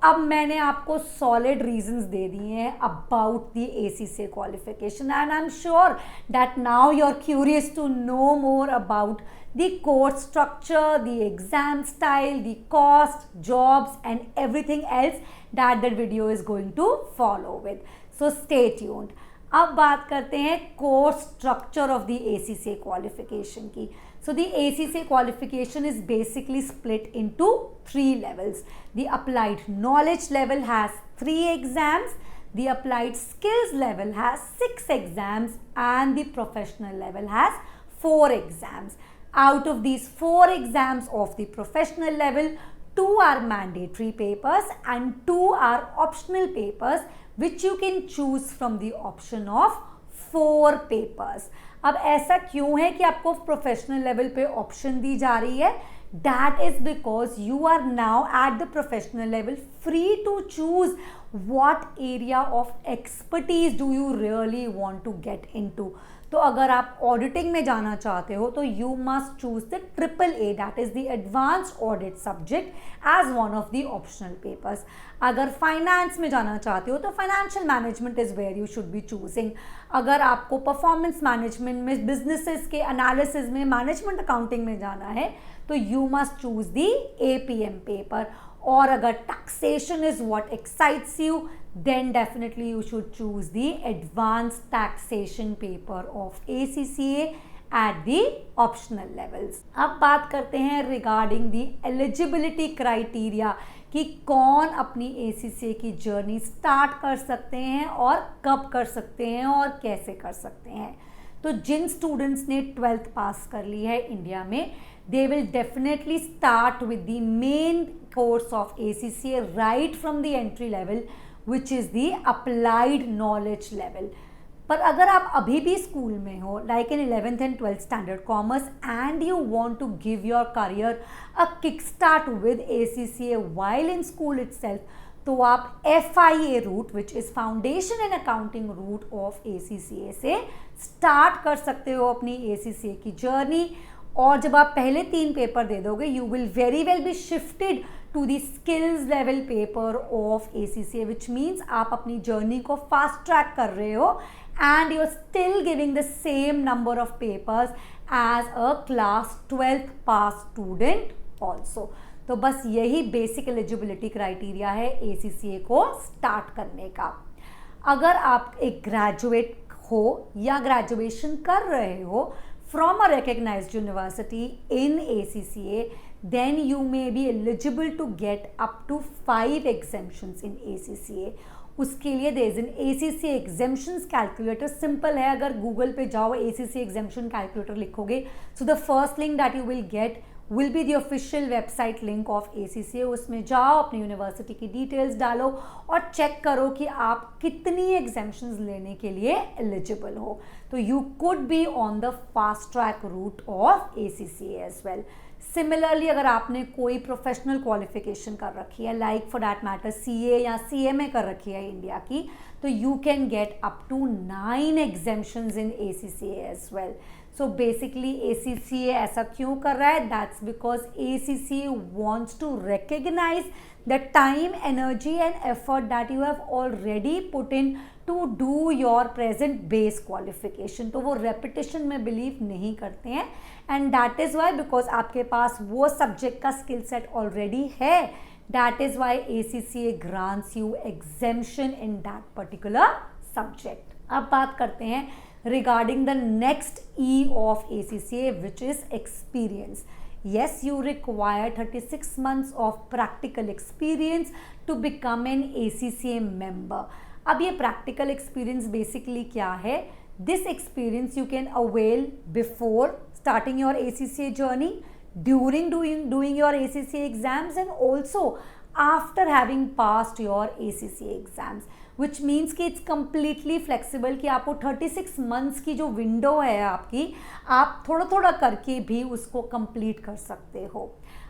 अब मैंने आपको सॉलिड रीजंस दे दिए हैं about the ACCA qualification and I am sure that now you are curious to know more about the course structure, the exam style, the cost, jobs and everything else that video is going to follow with. So stay tuned. अब बात करते हैं course structure of the ACCA qualification की. So the ACCA qualification is basically split into 3 levels. The applied knowledge level has 3 exams. The applied skills level has 6 exams and the professional level has 4 exams. Out of these 4 exams of the professional level, 2 are mandatory papers and 2 are optional papers which you can choose from the option of 4 papers. अब ऐसा क्यों है कि आपको professional level पे option दी जा रही है? That is because you are now at the professional level free to choose what area of expertise do you really want to get into. तो अगर आप ऑडिटिंग में जाना चाहते हो तो you must choose the AAA, that is the advanced audit subject as one of the optional papers. अगर finance में जाना चाहते हो तो financial management is where you should be choosing. अगर आपको परफॉर्मेंस मैनेजमेंट में, बिजनेसेस के एनालिसिस में, मैनेजमेंट अकाउंटिंग में जाना है तो you must choose the APM paper. और अगर taxation is what excites you, then definitely you should choose the advanced taxation paper of ACCA at the optional levels. अब बात करते हैं regarding the eligibility criteria कि कौन अपनी ACCA की जर्नी स्टार्ट कर सकते हैं और कब कर सकते हैं और कैसे कर सकते हैं. तो जिन स्टूडेंट्स ने 12th पास कर ली है इंडिया में, they will definitely start with the main course of ACCA right from the entry level, which is the applied knowledge level. पर अगर आप अभी भी स्कूल में हो, like in 11th and 12th standard commerce, and you want to give your career a kickstart with ACCA while in school itself, तो आप FIA route, which is Foundation in Accounting route of ACCA से start कर सकते हो अपनी ACCA की journey. और जब आप पहले 3 पेपर दे दोगे, you will very well be shifted to the skills level paper of ACCA, which means आप अपनी जर्नी को फास्ट ट्रैक कर रहे हो and you're still giving the same number of papers as a class 12th pass student also. तो बस यही basic eligibility criteria है ACCA को स्टार्ट करने का. अगर आप एक ग्रेजुएट हो या ग्रेजुएशन कर रहे हो from a recognized university in ACCA, then you may be eligible to get up to 5 exemptions in ACCA. उसके लिए there is an ACCA exemptions calculator. Simple है, अगर गूगल पे जाओ ACCA exemption calculator लिखोगे, so the first link that you will get will be the official website link of ACCA. उसमें जाओ, अपनी यूनिवर्सिटी की डिटेल्स डालो और चेक करो कि आप कितनी एग्जेम्पशंस लेने के लिए एलिजिबल हो. तो you could be on the fast track route of ACCA as well. Similarly अगर आपने कोई प्रोफेशनल क्वालिफिकेशन कर रखी है, like for that matter CA या CMA कर रखी है इंडिया की, तो you can get up to 9 exemptions in ACCA as well. So basically ACCA ऐसा क्यों कर रहा है? That's because ACCA wants to recognize the time, energy and effort that you have already put in to do your present base qualification. तो वो repetition में believe नहीं करते हैं and that is why, because आपके पास वो subject का skill set already है, that is why ACCA grants you exemption in that particular subject. अब बात करते हैं regarding the next E of ACCA, which is experience. Yes, you require 36 months of practical experience to become an ACCA member. अब ये practical experience basically क्या है? This experience you can avail before starting your ACCA journey, during doing your ACCA exams and also after having passed your ACCA exams. Which means कि it's completely flexible कि आपको 36 months की जो window है आपकी, आप थोड़ा थोड़ा करके भी उसको कंप्लीट कर सकते हो.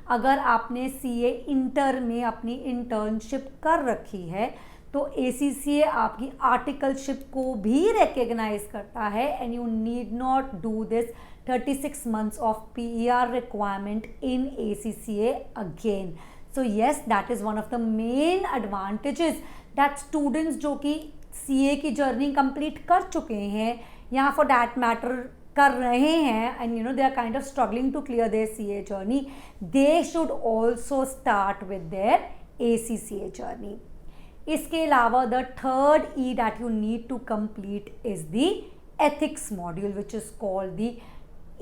अगर आपने CA इंटर में अपनी इंटर्नशिप कर रखी है तो ACCA आपकी आर्टिकलशिप को भी रिकग्नाइज करता है and you need not do this 36 months of PER requirement in ACCA again. So yes, that is one of the main advantages that students जो कि CA की जर्नी कंप्लीट कर चुके हैं या फॉर दैट मैटर कर रहे हैं and you know they are kind of struggling to clear their CA journey, they should also start with their ACCA journey. इसके अलावा the third E that you need to complete is the ethics module, which is called the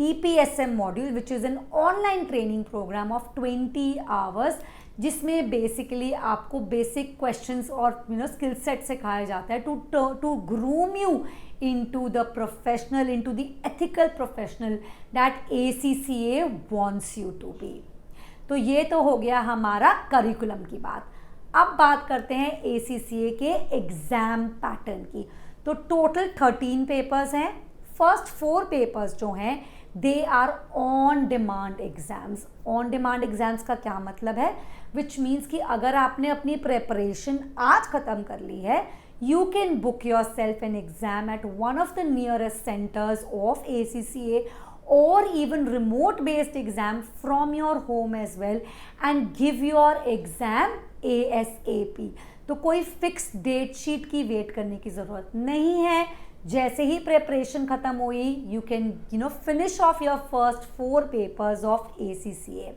EPSM module, which is an online training program of 20 hours, जिसमें basically आपको basic questions और you know skill set सिखाया जाता है to groom you into the professional, into the ethical professional that ACCA wants you to be. तो ये तो हो गया हमारा करिकुलम की बात. अब बात करते हैं ACCA के एग्जाम पैटर्न की. तो टोटल 13 पेपर्स हैं. फर्स्ट 4 पेपर्स जो हैं they are on demand exams. On demand exams का क्या मतलब है? विच मीन्स कि अगर आपने अपनी प्रेपरेशन आज ख़त्म कर ली है, you can book yourself an exam at one of the nearest centers of ACCA or even remote based exam from your home as well and give your exam ASAP. तो कोई फिक्स डेट शीट की wait करने की ज़रूरत नहीं है. जैसे ही preparation ख़त्म हुई you can finish off your first 4 papers of ACCA.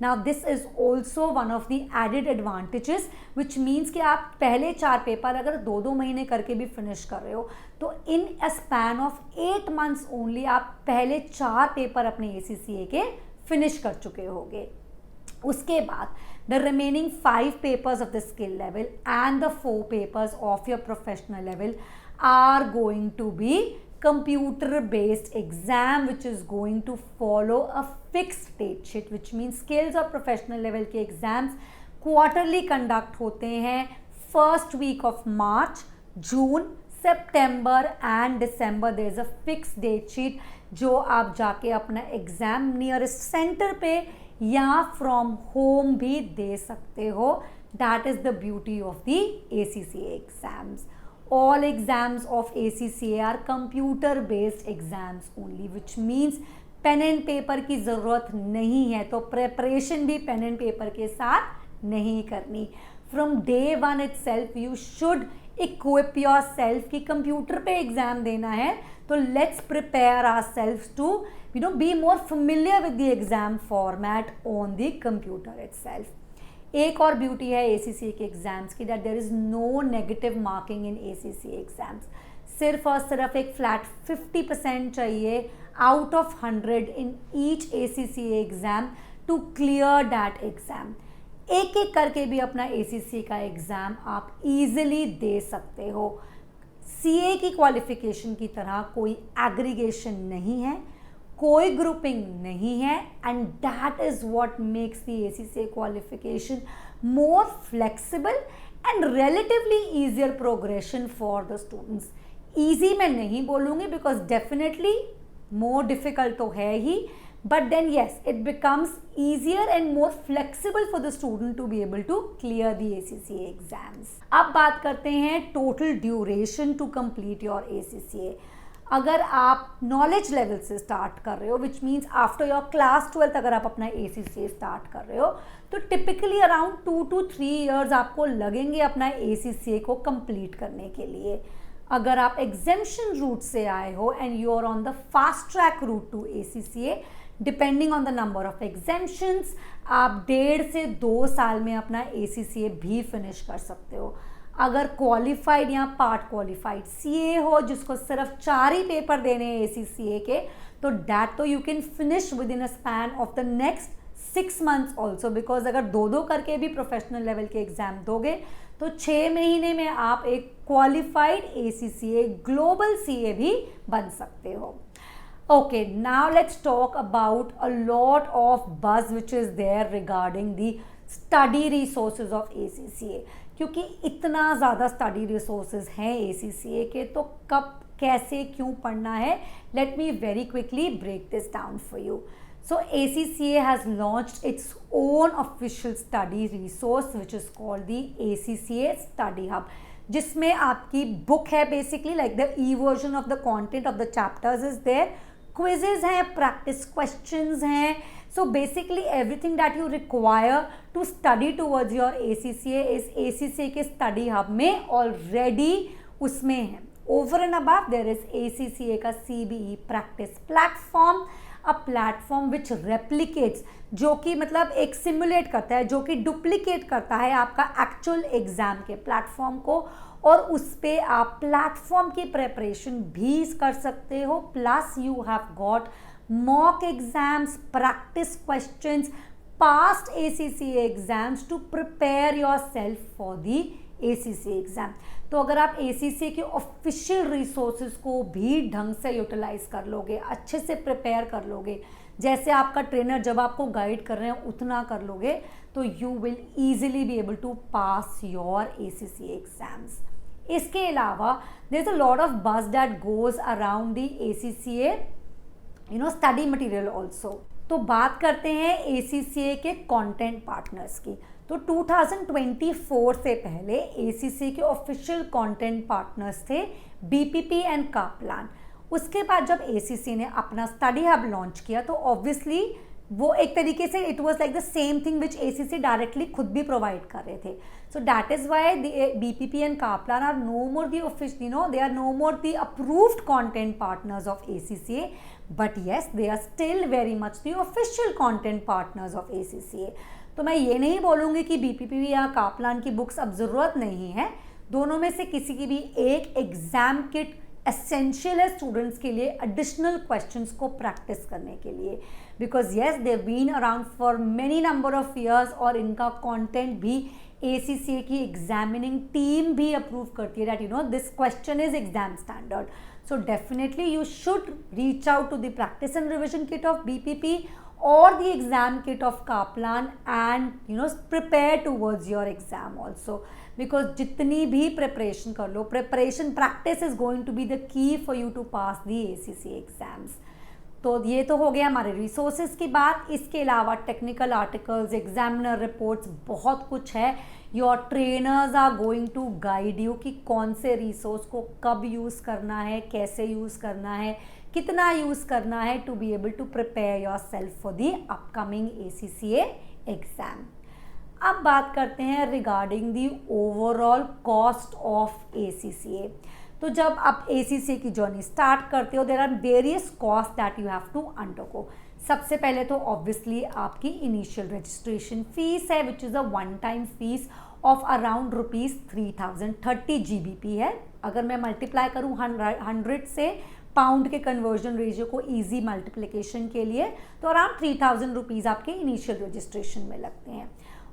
Now this is also one of the added advantages which means कि आप पहले 4 पेपर अगर 2-2 महीने करके भी फिनिश कर रहे हो तो in a span of 8 months only आप पहले 4 पेपर अपने ACCA के फिनिश कर चुके होगे. उसके बाद the remaining 5 papers of the skill level and the 4 papers of your professional level are going to be computer based exam which is going to follow a fixed date sheet, which means skills और professional level के exams quarterly conduct होते हैं first week of March, June, September and December. there is a fixed date sheet जो आप जाके अपना exam nearest centre पे या फ्रॉम होम भी दे सकते हो. That is the beauty of the ACCA exams. All exams of ACCA are computer based exams only, which means pen and paper की ज़रूरत नहीं है. तो प्रेपरेशन भी पेन एंड पेपर के साथ नहीं करनी. From day 1 itself you should equip yourself कि कंप्यूटर पे एग्ज़ाम देना है तो let's prepare ourselves to be more familiar with the exam format on the computer itself. एक और ब्यूटी है ACCA के एग्जाम्स की that there is no negative marking in ACCA exams. सिर्फ और सिर्फ एक फ्लैट 50% चाहिए out of 100 in each ACCA exam to clear that exam. एक एक करके भी अपना ACCA का एग्ज़ाम आप ईजिली दे सकते हो. CA की क्वालिफिकेशन की तरह कोई एग्रीगेशन नहीं है, कोई ग्रुपिंग नहीं है and that is what makes the ACCA qualification more flexible and relatively easier progression for the students. Easy मैं नहीं बोलूँगी बिकॉज डेफिनेटली मोर डिफ़िकल्ट तो है ही, but then yes, it becomes easier and more flexible for the student to be able to clear the ACCA exams. अब बात करते हैं total duration to complete your ACCA. अगर आप नॉलेज लेवल से start कर रहे हो which means after your class 12 अगर आप अपना ACCA स्टार्ट कर रहे हो तो टिपिकली अराउंड 2 to 3 years आपको लगेंगे अपना ACCA को कंप्लीट करने के लिए. अगर आप एग्जेम्पशन रूट से आए हो and you are on the fast track route to ACCA, depending on the number of exemptions आप 1.5 से 2 साल में अपना ACCA भी फिनिश कर सकते हो. अगर क्वालिफाइड या पार्ट क्वालिफाइड CA हो जिसको सिर्फ 4 ही पेपर देने हैं ACCA के, तो दैट तो you can finish with in a span of the next 6 months also. Because अगर 2 करके भी प्रोफेशनल लेवल के एग्जाम दोगे तो 6 महीने में आप एक क्वालिफाइड ACCA ग्लोबल CA भी बन सकते हो. Okay, now let's talk about a lot of buzz which is there regarding the study resources of ACCA. क्योंकि इतना ज़्यादा study resources हैं ACCA के तो कब कैसे क्यों पढ़ना है, let me very quickly break this down for you. So ACCA has launched its own official study resource which is called the ACCA Study Hub, जिसमें आपकी बुक है basically like the e-version of the content of the chapters is there. Quizzes हैं, practice questions हैं. So basically everything that you require to study towards your ACCA इस ACCA के study hub में already उसमें है. Over and above there is ACCA का CBE practice platform, a platform which replicates, जो कि मतलब एक सिमुलेट करता है, जो कि डुप्लीकेट करता है आपका एक्चुअल एग्जाम के प्लेटफॉर्म को, और उस पे आप प्लेटफॉर्म की प्रिपरेशन भी कर सकते हो. Plus you have got mock exams, practice questions, past ACCA exams to prepare yourself for the ACCA exam. तो अगर आप ACCA के ऑफिशियल रिसोर्सेज को भी ढंग से यूटिलाइज कर लोगे, अच्छे से प्रिपेयर कर लोगे, जैसे आपका ट्रेनर जब आपको गाइड कर रहे हैं उतना कर लोगे, तो you will easily be able to pass your ACCA exams. इसके अलावा there is a lot of buzz that goes around the ACCA study material also. तो बात करते हैं ACCA के कंटेंट पार्टनर्स की. तो 2024 से पहले ACCA के ऑफिशियल कंटेंट पार्टनर्स थे BPP एंड कापलान. उसके बाद जब ACCA ने अपना स्टडी हब लॉन्च किया तो ऑब्वियसली वो एक तरीके से it was like the same thing which ACCA directly खुद भी प्रोवाइड कर रहे थे. So that is why BPP and Kaplan are no more the official, they are no more the approved content partners of ACCA, but yes they are still very much the official content partners of ACCA. तो मैं ये नहीं बोलूँगी कि BPP या Kaplan की books अब ज़रूरत नहीं है. दोनों में से किसी की भी एक एग्जाम किट एसेंशियल है स्टूडेंट्स के लिए एडिशनल क्वेश्चंस को प्रैक्टिस करने के लिए, because yes they been around for many number of years, और इनका कंटेंट भी ACCA की एग्जामिनिंग टीम भी अप्रूव करती है that this question is exam standard. So definitely you should reach out to the practice and revision kit of BPP or the exam kit of Kaplan and prepare towards your exam also, because जितनी भी preparation कर लो, preparation practice is going to be the key for you to pass the ACCA exams. तो ये तो हो गया हमारे resources की बात. इसके अलावा टेक्निकल आर्टिकल्स, एग्जामिनर रिपोर्ट्स, बहुत कुछ है. Your trainers are going to guide you कि कौन से रिसोर्स को कब यूज़ करना है, कैसे यूज़ करना है, कितना यूज़ करना है, to be able to prepare yourself for the upcoming ACCA exam. अब बात करते हैं regarding the overall cost of ACCA. तो जब आप ACCA की जर्नी स्टार्ट करते हो, there are various cost that you have to undergo. सबसे पहले तो ऑब्वियसली आपकी इनिशियल रजिस्ट्रेशन फीस है, which is a one time fees of around ₹3000. 30 GBP है. अगर मैं मल्टीप्लाई करूँ 100 से पाउंड के कन्वर्जन रेशियो को ईजी मल्टीप्लिकेशन के लिए, तो अराउंड ₹3000 आपके इनिशियल रजिस्ट्रेशन में लगते हैं.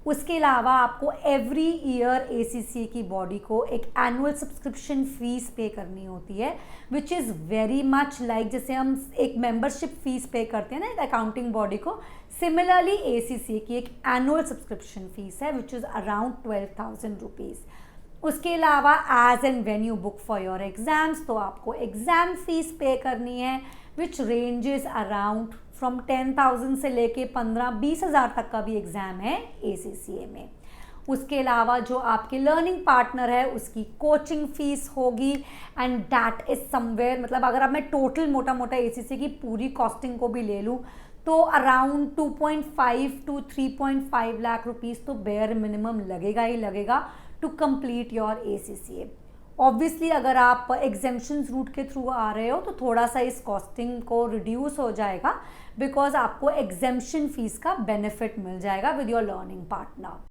उसके अलावा आपको एवरी ईयर ACCA की बॉडी को एक एनुअल सब्सक्रिप्शन फीस पे करनी होती है, which is very much like जैसे हम एक मेंबरशिप फीस पे करते हैं ना अकाउंटिंग बॉडी को, सिमिलरली ACCA की एक एनुअल सब्सक्रिप्शन फीस है विच इज़ अराउंड ₹12,000. उसके अलावा as and when you book for your exams, तो आपको एग्ज़ाम फीस पे करनी है विच रेंजेस अराउंड फ्रॉम 10,000 से लेके 15-20 हज़ार तक का भी एग्ज़ाम है ACCA में. उसके अलावा जो आपके लर्निंग पार्टनर है उसकी कोचिंग फीस होगी, एंड दैट इज़ समवेयर, मतलब अगर अब मैं टोटल मोटा मोटा ACCA की पूरी कॉस्टिंग को भी ले लूँ तो अराउंड 2.5 to 3.5 लाख रुपीज़ तो बेयर मिनिमम लगेगा ही लगेगा to complete your ACCA. Obviously अगर आप एग्जेम्पशंस रूट के थ्रू आ रहे हो तो थोड़ा सा इस कॉस्टिंग को रिड्यूस हो जाएगा, बिकॉज आपको एग्जेम्पशन फीस का बेनिफिट मिल जाएगा विद योर लर्निंग पार्टनर.